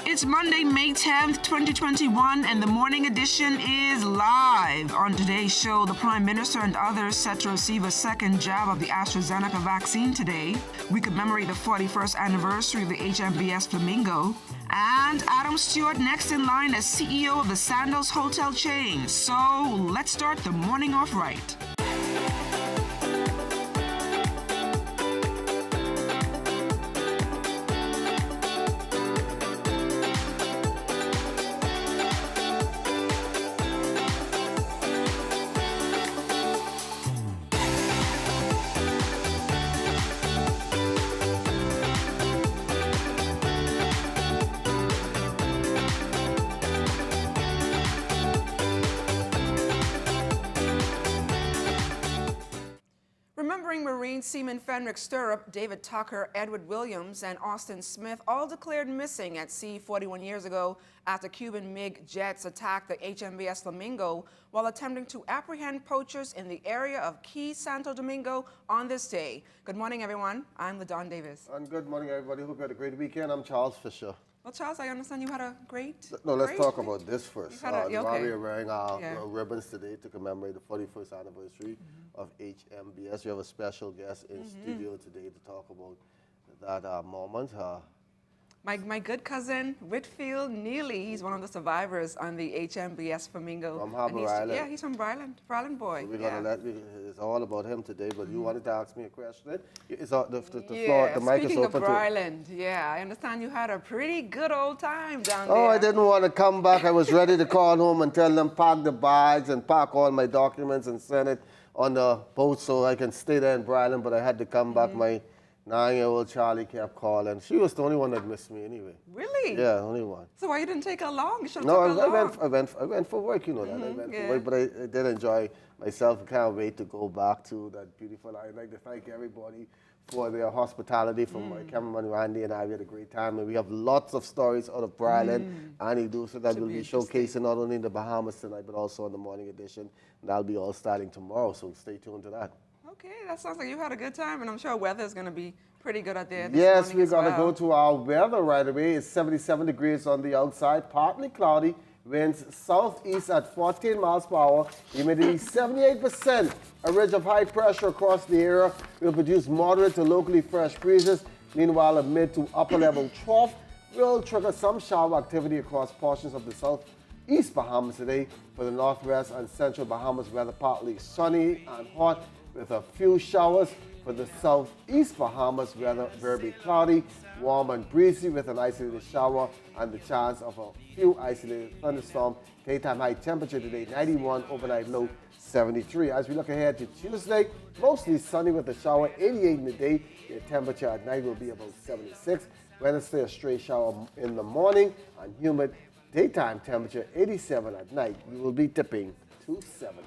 It's Monday, May 10th, 2021, and the morning edition is live. On today's show, the Prime Minister and others set to receive a second jab of the AstraZeneca vaccine today. We commemorate the 41st anniversary of the HMBS Flamingo. And Adam Stewart next in line as CEO of the Sandals Hotel chain. So let's start the morning off right. Remembering Marine Seaman Fenric Stirrup, David Tucker, Edward Williams, and Austin Smith, all declared missing at sea 41 years ago after Cuban MiG jets attacked the HMBS Flamingo while attempting to apprehend poachers in the area of Key Santo Domingo on this day. Good morning, everyone. I'm LaDon Davis. And good morning, everybody. Hope you had a great weekend. I'm Charles Fisher. Well, Charles, I understand you had a great... No, let's talk about this first. Okay. While we are wearing our ribbons today to commemorate the 41st anniversary of HMBS, we have a special guest in studio today to talk about that moment. My good cousin, Whitfield Neely, he's one of the survivors on the HMBS Flamingo. From Harbour Island. Yeah, he's from Bryland boy. So we're going to it's all about him today, but you wanted to ask me a question. It's the floor, the mic is speaking open of Bryland, I understand you had a pretty good old time down there. Oh, I didn't want to come back. I was ready to call home and tell them pack the bags and pack all my documents and send it on the boat so I can stay there in Bryland, but I had to come back. My 9-year-old Charlie kept calling. She was the only one that missed me anyway. Really? Yeah, only one. So why you didn't take her along? You should have No, took her along. I went for work, you know that. I went for work, but I did enjoy myself. I can't wait to go back to that beautiful. I'd like to thank everybody for their hospitality. From my cameraman Randy and I, we had a great time. And we have lots of stories out of Bryland. Annie Deucer that will be showcasing not only in the Bahamas tonight, but also in the morning edition. And that'll be all starting tomorrow, so stay tuned to that. Okay, that sounds like you had a good time, and I'm sure weather is going to be pretty good out there. Yes, we're going to go to our weather right away. It's 77 degrees on the outside, partly cloudy, winds southeast at 14 miles per hour, humidity 78%. A ridge of high pressure across the area will produce moderate to locally fresh breezes. Meanwhile, a mid to upper level trough will trigger some shower activity across portions of the southeast Bahamas today. For the northwest and central Bahamas, weather partly sunny and hot with a few showers. For the southeast Bahamas, weather very cloudy, warm and breezy with an isolated shower and the chance of a few isolated thunderstorms. Daytime high temperature today 91, overnight low 73. As we look ahead to Tuesday, mostly sunny with a shower, 88 in the day. The temperature at night will be about 76. Wednesday, a stray shower in the morning and humid. Daytime temperature 87 at night. We will be dipping to 70.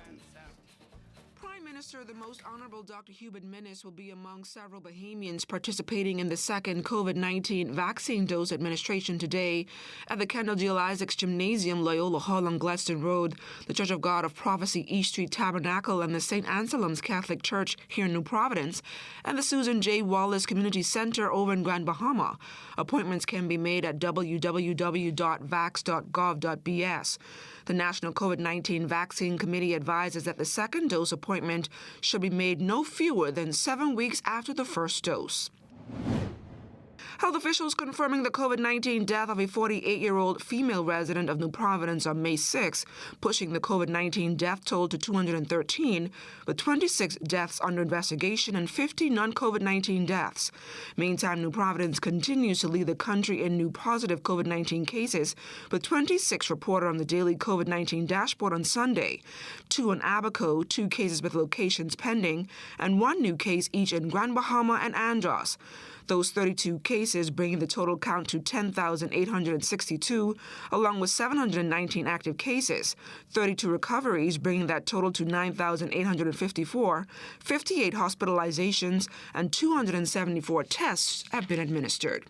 Minister, the Most Honorable Dr. Hubert Minnis will be among several Bahamians participating in the second COVID-19 vaccine dose administration today at the Kendall Gill Isaacs Gymnasium, Loyola Hall on Gladstone Road, the Church of God of Prophecy East Street Tabernacle, and the St. Anselm's Catholic Church here in New Providence, and the Susan J. Wallace Community Center over in Grand Bahama. Appointments can be made at www.vax.gov.bs. The National COVID-19 Vaccine Committee advises that the second dose appointment should be made no fewer than 7 weeks after the first dose. Health officials confirming the COVID-19 death of a 48-year-old female resident of New Providence on May 6, pushing the COVID-19 death toll to 213, with 26 deaths under investigation and 50 non-COVID-19 deaths. Meantime, New Providence continues to lead the country in new positive COVID-19 cases, with 26 reported on the daily COVID-19 dashboard on Sunday, 2 in Abaco, 2 cases with locations pending, and 1 new case each in Grand Bahama and Andros. Those 32 cases bringing the total count to 10,862, along with 719 active cases, 32 recoveries bringing that total to 9,854, 58 hospitalizations, and 274 tests have been administered.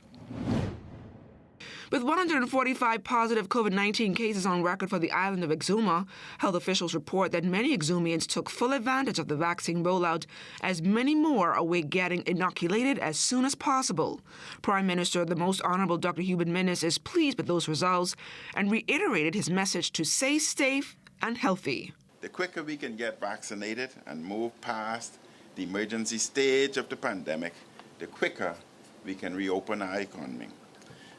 With 145 positive COVID-19 cases on record for the island of Exuma, health officials report that many Exumians took full advantage of the vaccine rollout, as many more await getting inoculated as soon as possible. Prime Minister, the Most Honorable Dr. Hubert Minnis, is pleased with those results and reiterated his message to stay safe and healthy. The quicker we can get vaccinated and move past the emergency stage of the pandemic, the quicker we can reopen our economy.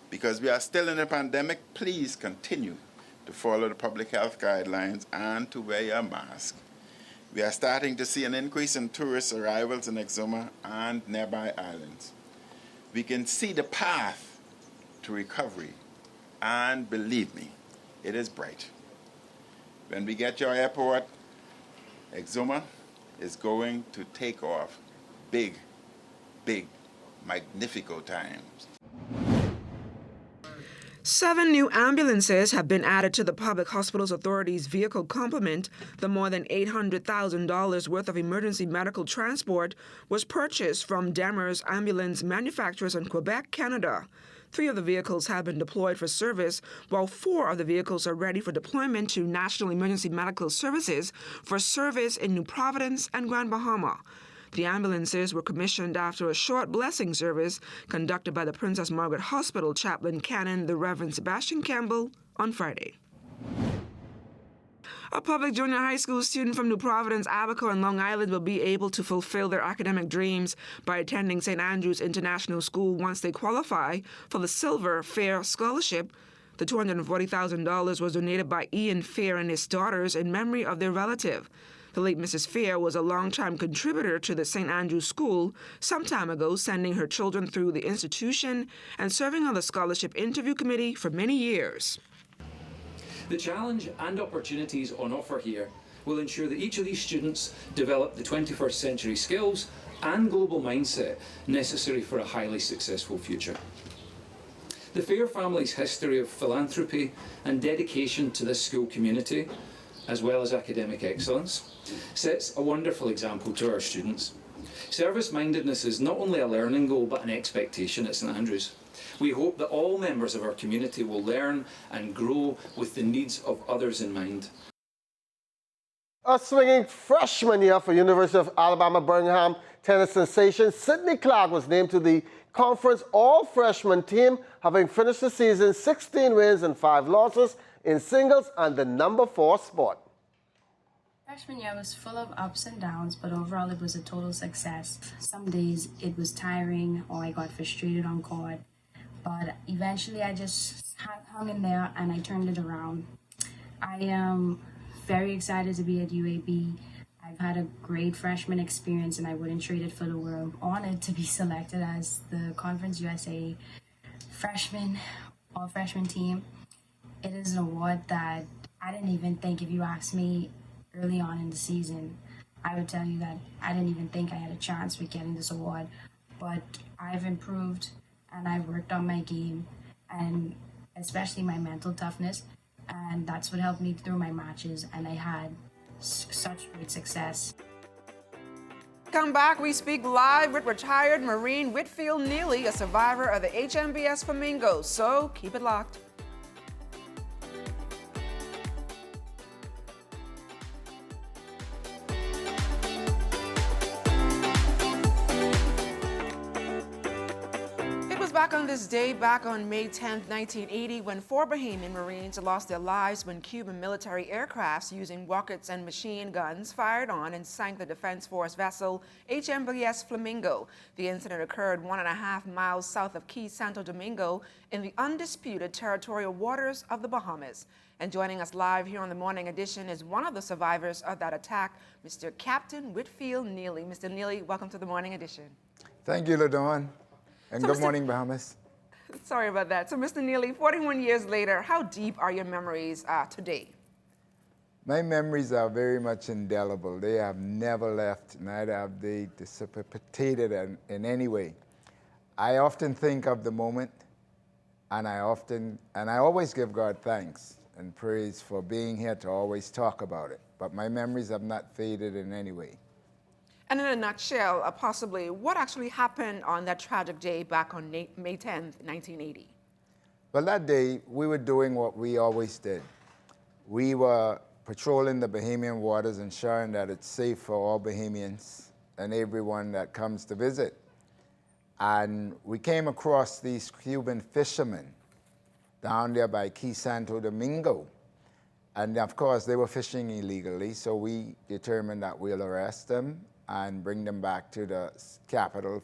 Because we are still in a pandemic, please continue to follow the public health guidelines and to wear your mask. We are starting to see an increase in tourist arrivals in Exuma and nearby islands. We can see the path to recovery, and believe me, it is bright. When we get your airport, Exuma is going to take off big, magnifico times. 7 new ambulances have been added to the Public Hospitals Authority's vehicle complement. The more than $800,000 worth of emergency medical transport was purchased from Demers Ambulance Manufacturers in Quebec, Canada. 3 of the vehicles have been deployed for service, while 4 of the vehicles are ready for deployment to National Emergency Medical Services for service in New Providence and Grand Bahama. The ambulances were commissioned after a short blessing service conducted by the Princess Margaret Hospital chaplain canon, the Reverend Sebastian Campbell, on Friday. A public junior high school student from New Providence, Abaco, and Long Island will be able to fulfill their academic dreams by attending St. Andrews International School once they qualify for the Silver Fair Scholarship. The $240,000 was donated by Ian Fair and his daughters in memory of their relative. The late Mrs. Fair was a longtime contributor to the St. Andrews School some time ago, sending her children through the institution and serving on the scholarship interview committee for many years. The challenge and opportunities on offer here will ensure that each of these students develop the 21st century skills and global mindset necessary for a highly successful future. The Fair family's history of philanthropy and dedication to this school community, as well as academic excellence, sets a wonderful example to our students. Service-mindedness is not only a learning goal but an expectation at St. Andrews. We hope that all members of our community will learn and grow with the needs of others in mind. A swinging freshman year for University of Alabama Birmingham tennis sensation Sydney Clark was named to the conference all-freshman team, having finished the season 16 wins and 5 losses in singles and the number 4 spot. Freshman year was full of ups and downs, but overall it was a total success. Some days it was tiring or I got frustrated on court, but eventually I just hung in there and I turned it around. I am very excited to be at UAB. I've had a great freshman experience and I wouldn't trade it for the world. Honored to be selected as the Conference USA freshman, all-freshman team. It is an award that I didn't even think, if you asked me early on in the season, I would tell you that I didn't even think I had a chance with getting this award. But I've improved and I've worked on my game and especially my mental toughness, and that's what helped me through my matches, and I had such great success. Come back, we speak live with retired Marine Whitfield Neely, a survivor of the HMBS Flamingo, so keep it locked. Back on this day, back on May 10, 1980, when 4 Bahamian Marines lost their lives when Cuban military aircrafts using rockets and machine guns fired on and sank the Defense Force vessel HMBS Flamingo. The incident occurred 1.5 miles south of Key Santo Domingo in the undisputed territorial waters of the Bahamas. And joining us live here on the Morning Edition is one of the survivors of that attack, Mr. Captain Whitfield Neely. Mr. Neely, welcome to the Morning Edition. Thank you, LaDawn. And good morning, Bahamas. Sorry about that. So, Mr. Neely, 41 years later, how deep are your memories today? My memories are very much indelible. They have never left, neither have they dissipated in any way. I often think of the moment, and I always give God thanks and praise for being here to always talk about it. But my memories have not faded in any way. And in a nutshell, possibly, what actually happened on that tragic day back on May 10th, 1980? Well, that day, we were doing what we always did. We were patrolling the Bahamian waters, ensuring that it's safe for all Bahamians and everyone that comes to visit. And we came across these Cuban fishermen down there by Key Santo Domingo. And of course, they were fishing illegally, so we determined that we'll arrest them and bring them back to the capital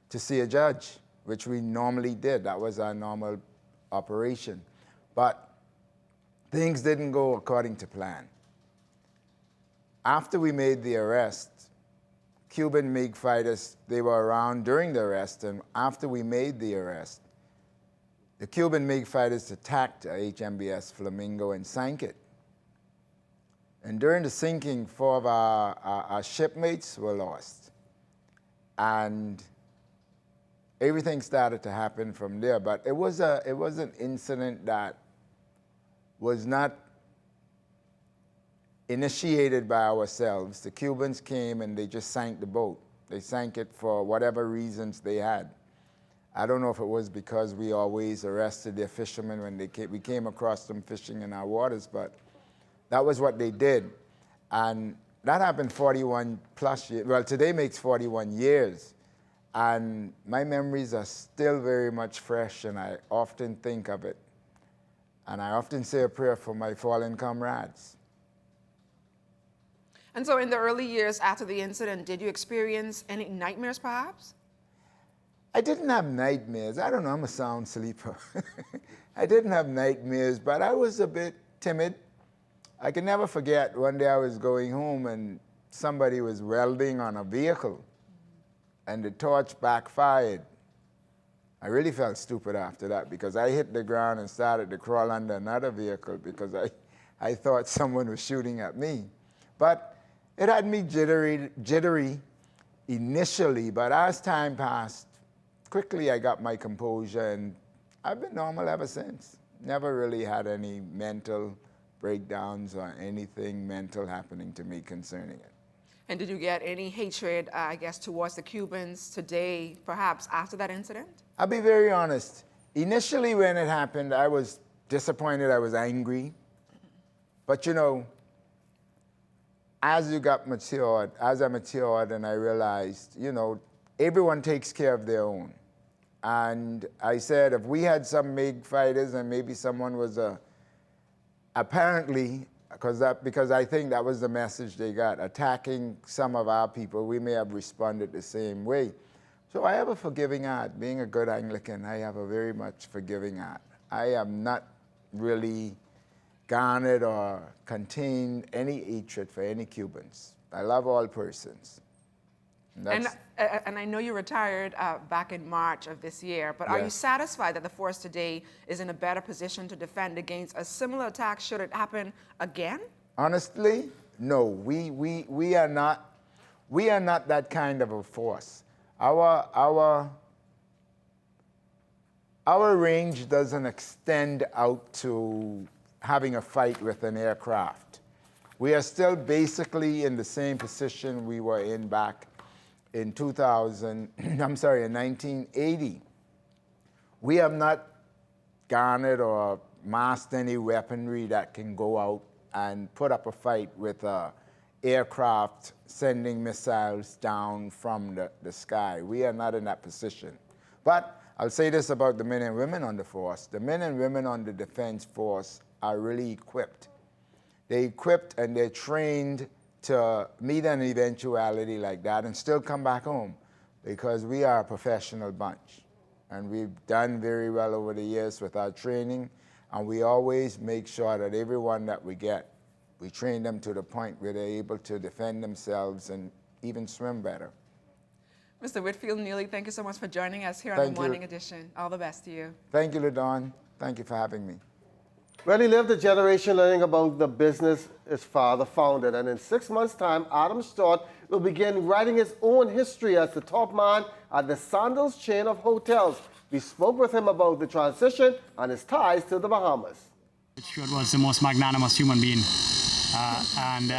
to see a judge, which we normally did. That was our normal operation. But things didn't go according to plan. After we made the arrest, Cuban MiG fighters, they were around during the arrest, and after we made the arrest, the Cuban MiG fighters attacked HMBS Flamingo and sank it. And during the sinking, 4 of our shipmates were lost. And everything started to happen from there. But it was an incident that was not initiated by ourselves. The Cubans came and they just sank the boat. They sank it for whatever reasons they had. I don't know if it was because we always arrested their fishermen when we came across them fishing in our waters, but that was what they did. And that happened 41 plus years. Well, today makes 41 years. And my memories are still very much fresh, and I often think of it. And I often say a prayer for my fallen comrades. And so in the early years after the incident, did you experience any nightmares perhaps? I didn't have nightmares. I don't know, I'm a sound sleeper. I didn't have nightmares, but I was a bit timid. I can never forget one day I was going home and somebody was welding on a vehicle and the torch backfired. I really felt stupid after that because I hit the ground and started to crawl under another vehicle because I thought someone was shooting at me. But it had me jittery initially, but as time passed, quickly I got my composure and I've been normal ever since. Never really had any mental breakdowns or anything mental happening to me concerning it. And did you get any hatred, I guess, towards the Cubans today, perhaps after that incident? I'll be very honest. Initially when it happened, I was disappointed, I was angry. But you know, as I matured and I realized, you know, everyone takes care of their own. And I said, if we had some MiG fighters and maybe someone was apparently, because I think that was the message they got, attacking some of our people, we may have responded the same way. So I have a forgiving heart. Being a good Anglican, I have a very much forgiving heart. I am not really garnered or contained any hatred for any Cubans. I love all persons. And I know you retired back in March of this year, but are you satisfied that the force today is in a better position to defend against a similar attack should it happen again? Honestly, no. We are not that kind of a force. Our range doesn't extend out to having a fight with an aircraft. We are still basically in the same position we were in back in 1980. We have not garnered or massed any weaponry that can go out and put up a fight with an aircraft sending missiles down from the sky. We are not in that position. But I'll say this about the men and women on the force. The men and women on the Defense Force are really equipped. They're equipped and they're trained to meet an eventuality like that and still come back home because we are a professional bunch. And we've done very well over the years with our training, and we always make sure that everyone that we get, we train them to the point where they're able to defend themselves and even swim better. Mr. Whitfield Neely, thank you so much for joining us here on Thank the you. Morning Edition. All the best to you. Thank you, LaDawn. Thank you for having me. Well, he lived a generation learning about the business his father founded, and in 6 months' time, Adam Stott will begin writing his own history as the top man at the Sandals chain of hotels. We spoke with him about the transition and his ties to the Bahamas. Stewart was the most magnanimous human being, and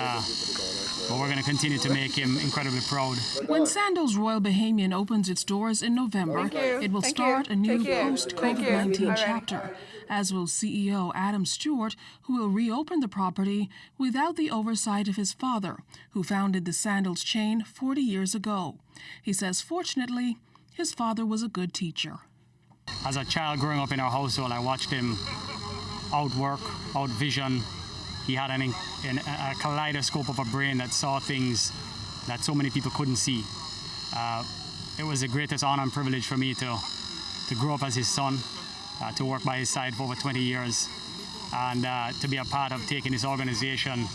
but we're going to continue to make him incredibly proud. When Sandals Royal Bahamian opens its doors in November, it will start a new post-COVID-19 chapter, as will CEO Adam Stewart, who will reopen the property without the oversight of his father, who founded the Sandals chain 40 years ago. He says, fortunately, his father was a good teacher. As a child growing up in our household, I watched him outwork, outvision. He had a kaleidoscope of a brain that saw things that so many people couldn't see. It was the greatest honor and privilege for me to grow up as his son, to work by his side for over 20 years, and to be a part of taking this organization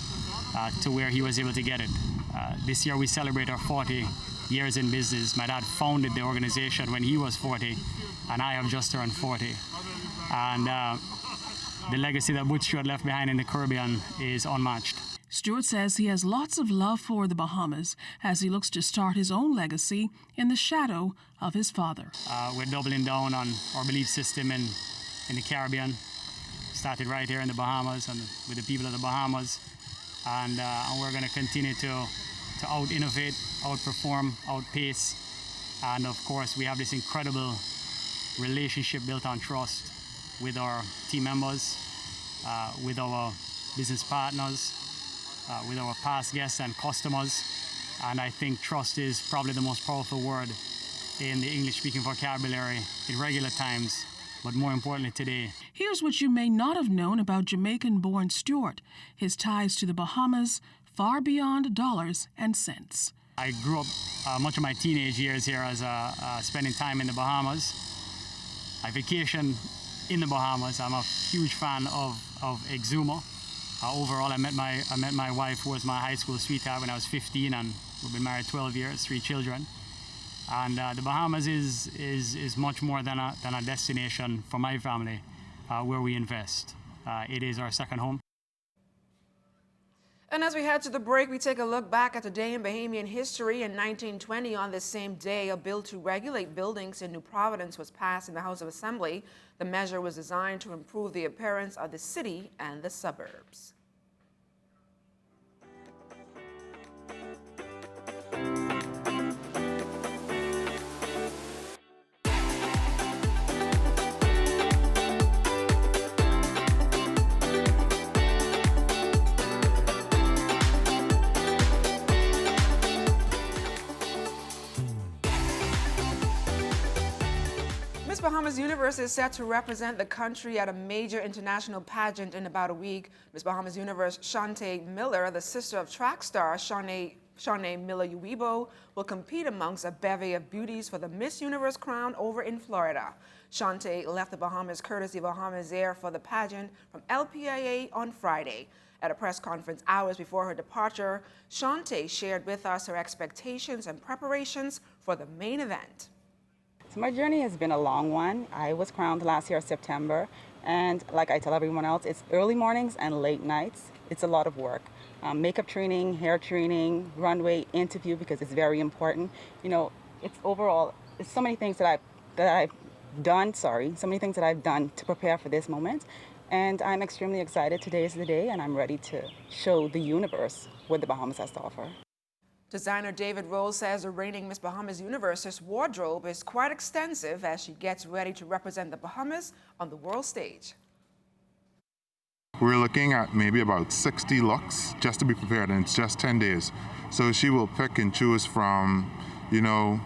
to where he was able to get it. This year we celebrate our 40 years in business. My dad founded the organization when he was 40, and I have just turned 40. And the legacy that Butch Stewart left behind in the Caribbean is unmatched. Stewart says he has lots of love for the Bahamas as he looks to start his own legacy in the shadow of his father. We're doubling down on our belief system in the Caribbean. Started right here in the Bahamas and with the people of the Bahamas. And we're going to continue to out-innovate, outperform, outpace. And of course, we have this incredible relationship built on trust with our team members, with our business partners, with our past guests and customers. And I think trust is probably the most powerful word in the English-speaking vocabulary in regular times, but more importantly today. Here's what you may not have known about Jamaican-born Stewart, his ties to the Bahamas far beyond dollars and cents. I grew up much of my teenage years here as spending time in the Bahamas. I vacation in the Bahamas. I'm a huge fan of Exuma. Overall, I met my wife, who was my high school sweetheart, when I was 15, and we've been married 12 years, 3 children. And the Bahamas is much more than a destination for my family where we invest. It is our second home. And as we head to the break, we take a look back at the day in Bahamian history. In 1920, on this same day, a bill to regulate buildings in New Providence was passed in the House of Assembly. The measure was designed to improve the appearance of the city and the suburbs. Miss Bahamas Universe is set to represent the country at a major international pageant in about a week. Miss Bahamas Universe Shante Miller, the sister of track star Shawnee Miller-Uibo, will compete amongst a bevy of beauties for the Miss Universe crown over in Florida. Shante left the Bahamas courtesy Bahamas Air for the pageant from LPIA on Friday. At a press conference hours before her departure, Shante shared with us her expectations and preparations for the main event. So my journey has been a long one. I was crowned last year, September, and like I tell everyone else, it's early mornings and late nights. It's a lot of work. Makeup training, hair training, runway, interview, because it's very important. You know, it's overall, it's so many things that I've done to prepare for this moment. And I'm extremely excited. Today is the day, and I'm ready to show the universe what the Bahamas has to offer. Designer David Rose says the reigning Miss Bahamas Universe's wardrobe is quite extensive as she gets ready to represent the Bahamas on the world stage. We're looking at maybe about 60 looks just to be prepared, and it's just 10 days. So she will pick and choose from, you know,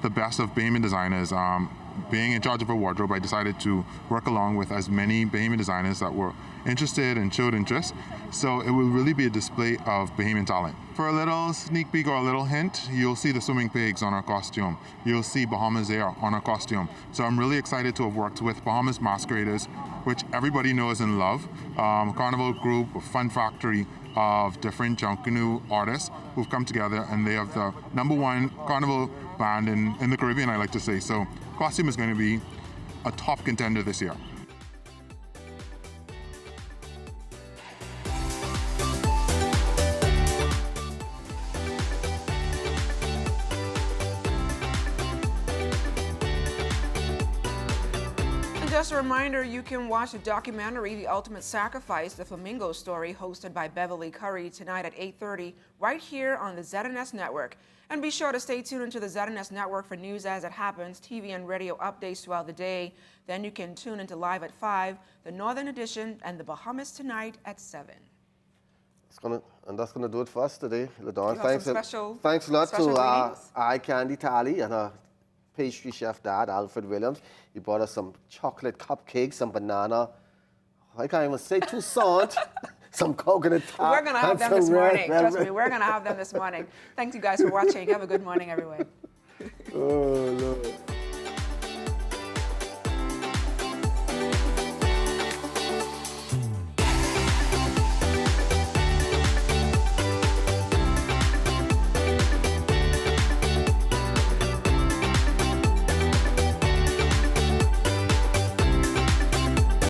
the best of Bahamian designers. Being in charge of her wardrobe, I decided to work along with as many Bahamian designers that were interested and showed interest. So it will really be a display of Bahamian talent. For a little sneak peek or a little hint, you'll see the swimming pigs on our costume. You'll see Bahamas Air on our costume. So I'm really excited to have worked with Bahamas Masqueraders, which everybody knows and love. A carnival group, a fun factory of different Junkanoo artists who've come together, and they have the #1 carnival band in the Caribbean, I like to say. So costume is going to be a top contender this year. just a reminder, you can watch the documentary The Ultimate Sacrifice, the Flamingo Story, hosted by Beverly Curry tonight at 8:30, right here on the ZNS Network. And be sure to stay tuned into the ZNS Network for news as it happens, TV and radio updates throughout the day. Then you can tune into Live at 5, the Northern Edition, and the Bahamas Tonight at 7. That's gonna do it for us today, LaDawn. Thanks a lot special to Eye Candy Tally and her pastry chef dad, Alfred Williams. He brought us some chocolate cupcakes, some banana, I can't even say croissant, some coconut tart. We're going to have them this morning. Trust me, we're going to have them this morning. Thanks you guys for watching. Have a good morning, everyone. Oh, Lord.